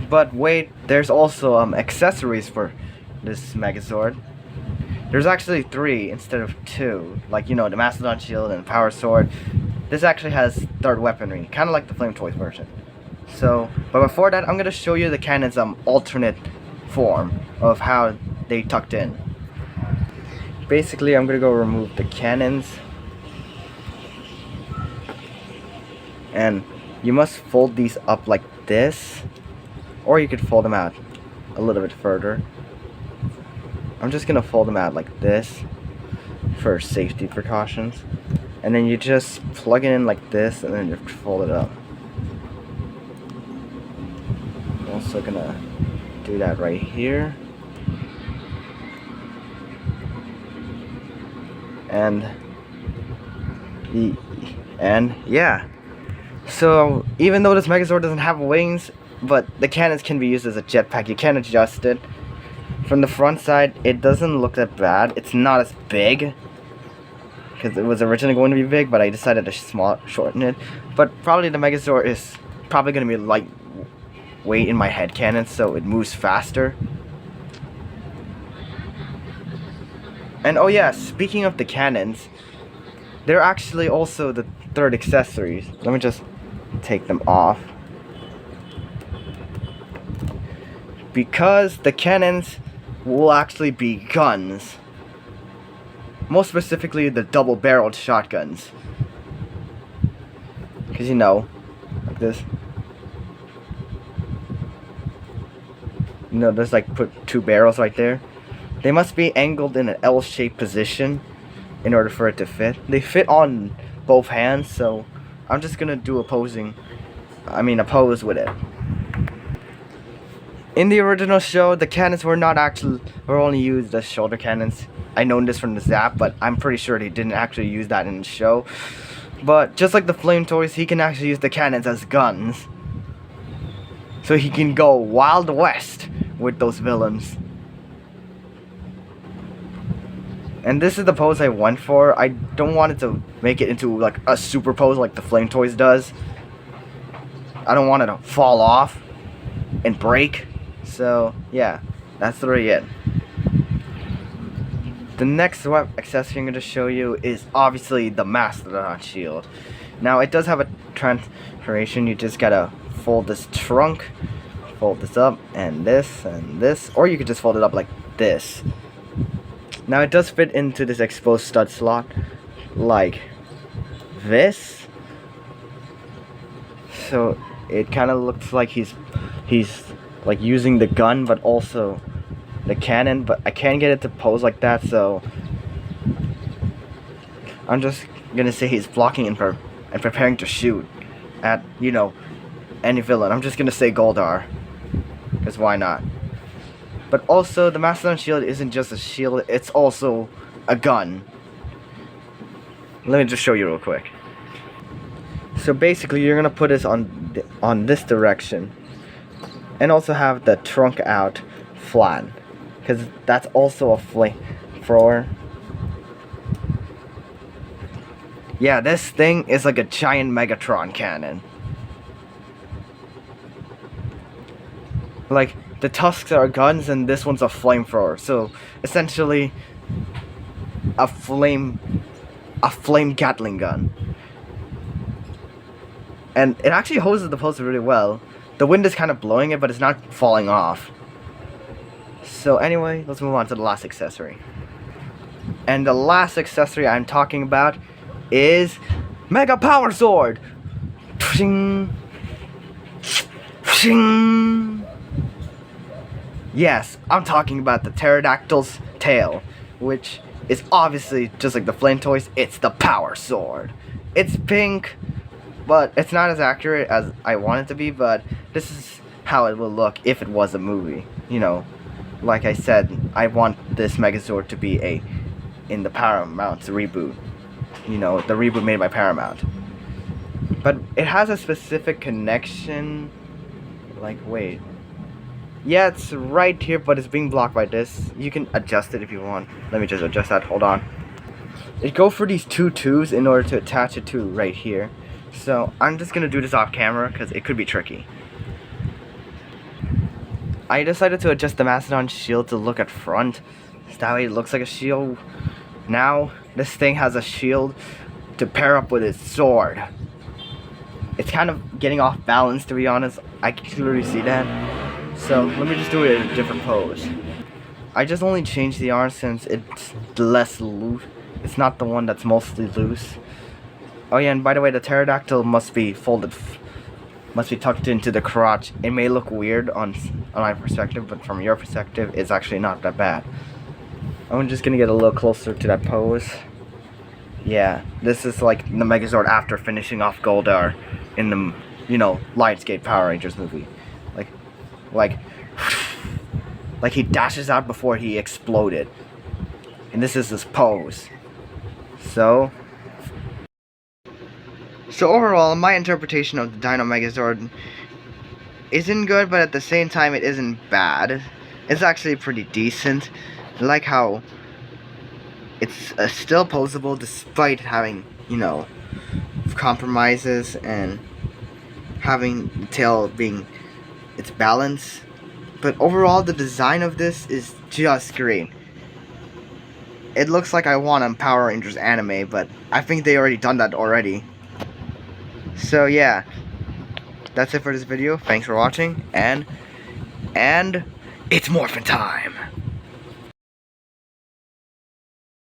But wait, there's also accessories for this Megazord. There's actually 3 instead of 2. Like, you know, the Mastodon Shield and Power Sword. This actually has 3rd weaponry, kind of like the Flame Toys version. So, but before that, I'm going to show you the cannon's alternate form of how they tucked in. Basically, I'm going to go remove the cannons. And you must fold these up like this. Or you could fold them out a little bit further. I'm just going to fold them out like this for safety precautions. And then you just plug it in like this and then you fold it up. I'm also going to do that right here. And yeah. So even though this Megazord doesn't have wings, but the cannons can be used as a jetpack. You can adjust it. From the front side, it doesn't look that bad. It's not as big, because it was originally going to be big, but I decided to shorten it. But probably the Megazord is probably going to be lightweight in my head cannon, so it moves faster. And oh yeah, speaking of the cannons, they're actually also the 3rd accessories. Let me just take them off. Because the cannons will actually be guns. Most specifically, the double-barreled shotguns. Because, you know, like this. You know, there's like put 2 barrels right there. They must be angled in an L-shaped position in order for it to fit. They fit on both hands, so I'm just gonna do a pose with it. In the original show, the cannons were only used as shoulder cannons. I know this from the Zap, but I'm pretty sure they didn't actually use that in the show. But just like the Flame Toys, he can actually use the cannons as guns. So he can go Wild West with those villains. And this is the pose I went for. I don't want it to make it into like a super pose like the Flame Toys does. I don't want it to fall off and break. So yeah, that's really it. The next accessory I'm going to show you is obviously the Mastodon Shield. Now it does have a transformation. You just gotta fold this trunk, fold this up, and this, or you could just fold it up like this. Now it does fit into this exposed stud slot like this. So it kind of looks like he's like using the gun but also the cannon, but I can't get it to pose like that, so I'm just gonna say he's blocking and preparing to shoot at, you know, any villain. I'm just gonna say Goldar, because why not? But also, the Mastodon Shield isn't just a shield, it's also a gun. Let me just show you real quick. So basically, you're gonna put this on this direction, and also have the trunk out flat, because that's also a flamethrower. Yeah, this thing is like a giant Megatron cannon. Like, the tusks are guns and this one's a flamethrower. So essentially a flame Gatling gun. And it actually hoses the pulse really well. The wind is kind of blowing it, but it's not falling off. So anyway, let's move on to the last accessory. And the last accessory I'm talking about is Mega Power Sword. Yes, I'm talking about the pterodactyl's tail, which is obviously just like the Flame Toys. It's the Power Sword. It's pink, but it's not as accurate as I want it to be, but this is how it will look if it was a movie. You know, like I said, I want this Megazord to be in the Paramount's reboot. You know, the reboot made by Paramount. But it has a specific connection. Like, wait. Yeah, it's right here, but it's being blocked by this. You can adjust it if you want. Let me just adjust that. Hold on. It go for these two tubes in order to attach it to right here. So I'm just gonna do this off camera because it could be tricky. I decided to adjust the Mastodon shield to look at front. That way it looks like a shield. Now, this thing has a shield to pair up with its sword. It's kind of getting off balance, to be honest. I can clearly see that. So, let me just do it in a different pose. I just only changed the arm since it's less loose. It's not the one that's mostly loose. Oh yeah, and by the way, the pterodactyl must be folded, must be tucked into the crotch. It may look weird on my perspective, but from your perspective, it's actually not that bad. I'm just gonna get a little closer to that pose. Yeah, this is like the Megazord after finishing off Goldar in the, Lionsgate Power Rangers movie. Like he dashes out before he exploded. And this is his pose. So overall, my interpretation of the Dino Megazord isn't good, but at the same time it isn't bad. It's actually pretty decent. I like how it's still poseable despite having, compromises and having the tail being its balance. But overall, the design of this is just great. It looks like I want a Power Rangers anime, but I think they already done that already. So yeah, that's it for this video. Thanks for watching, and it's morphin' time.